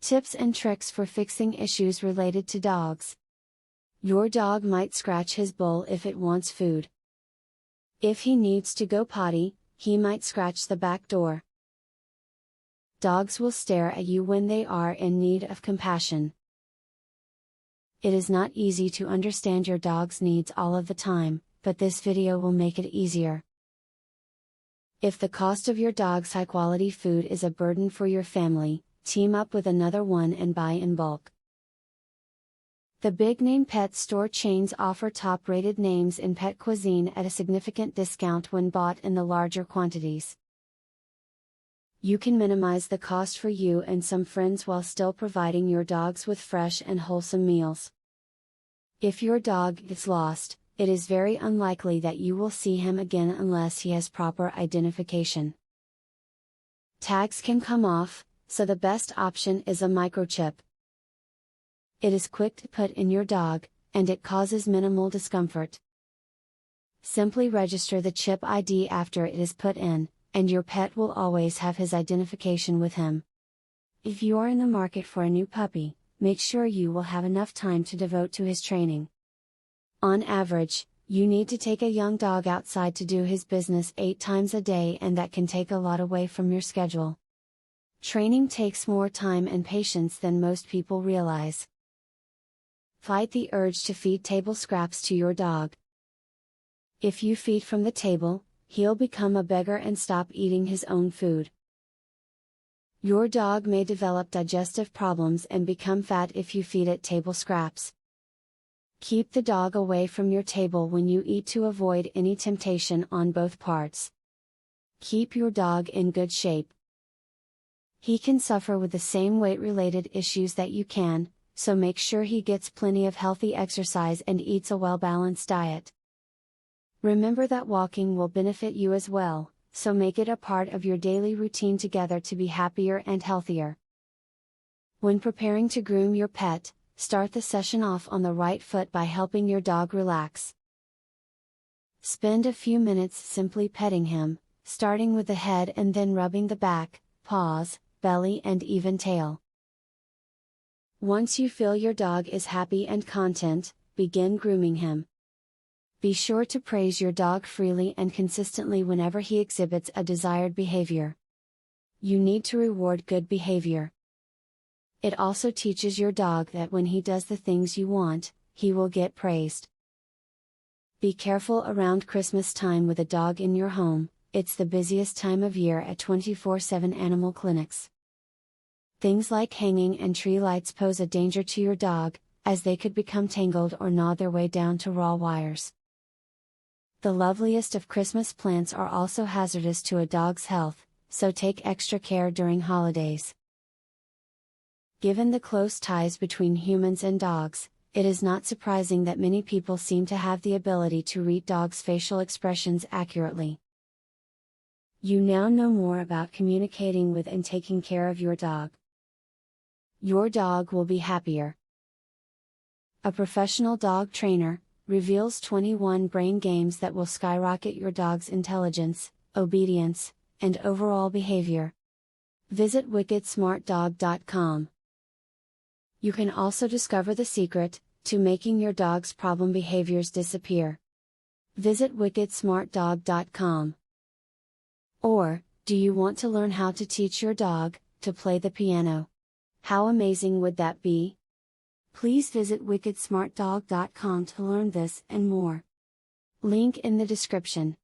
Tips and tricks for fixing issues related to dogs. Your dog might scratch his bowl if it wants food. If he needs to go potty, he might scratch the back door. Dogs will stare at you when they are in need of compassion. It is not easy to understand your dog's needs all of the time, but this video will make it easier. If the cost of your dog's high-quality food is a burden for your family, team up with another one and buy in bulk. The big-name pet store chains offer top-rated names in pet cuisine at a significant discount when bought in the larger quantities. You can minimize the cost for you and some friends while still providing your dogs with fresh and wholesome meals. If your dog gets lost, it is very unlikely that you will see him again unless he has proper identification. Tags can come off, so the best option is a microchip. It is quick to put in your dog, and it causes minimal discomfort. Simply register the chip ID after it is put in, and your pet will always have his identification with him. If you are in the market for a new puppy, make sure you will have enough time to devote to his training. On average, you need to take a young dog outside to do his business 8 times a day, and that can take a lot away from your schedule. Training takes more time and patience than most people realize. Fight the urge to feed table scraps to your dog. If you feed from the table, he'll become a beggar and stop eating his own food. Your dog may develop digestive problems and become fat if you feed it table scraps. Keep the dog away from your table when you eat to avoid any temptation on both parts. Keep your dog in good shape. He can suffer with the same weight-related issues that you can, so make sure he gets plenty of healthy exercise and eats a well-balanced diet. Remember that walking will benefit you as well, so make it a part of your daily routine together to be happier and healthier. When preparing to groom your pet, start the session off on the right foot by helping your dog relax. Spend a few minutes simply petting him, starting with the head and then rubbing the back, paws, belly and even tail. Once you feel your dog is happy and content, begin grooming him. Be sure to praise your dog freely and consistently whenever he exhibits a desired behavior. You need to reward good behavior. It also teaches your dog that when he does the things you want, he will get praised. Be careful around Christmas time with a dog in your home. It's the busiest time of year at 24/7 animal clinics. Things like hanging and tree lights pose a danger to your dog, as they could become tangled or gnaw their way down to raw wires. The loveliest of Christmas plants are also hazardous to a dog's health, so take extra care during holidays. Given the close ties between humans and dogs, it is not surprising that many people seem to have the ability to read dogs' facial expressions accurately. You now know more about communicating with and taking care of your dog. Your dog will be happier. A professional dog trainer reveals 21 brain games that will skyrocket your dog's intelligence, obedience, and overall behavior. Visit wickedsmartdog.com. You can also discover the secret to making your dog's problem behaviors disappear. Visit wickedsmartdog.com. Or, do you want to learn how to teach your dog to play the piano? How amazing would that be? Please visit wickedsmartdog.com to learn this and more. Link in the description.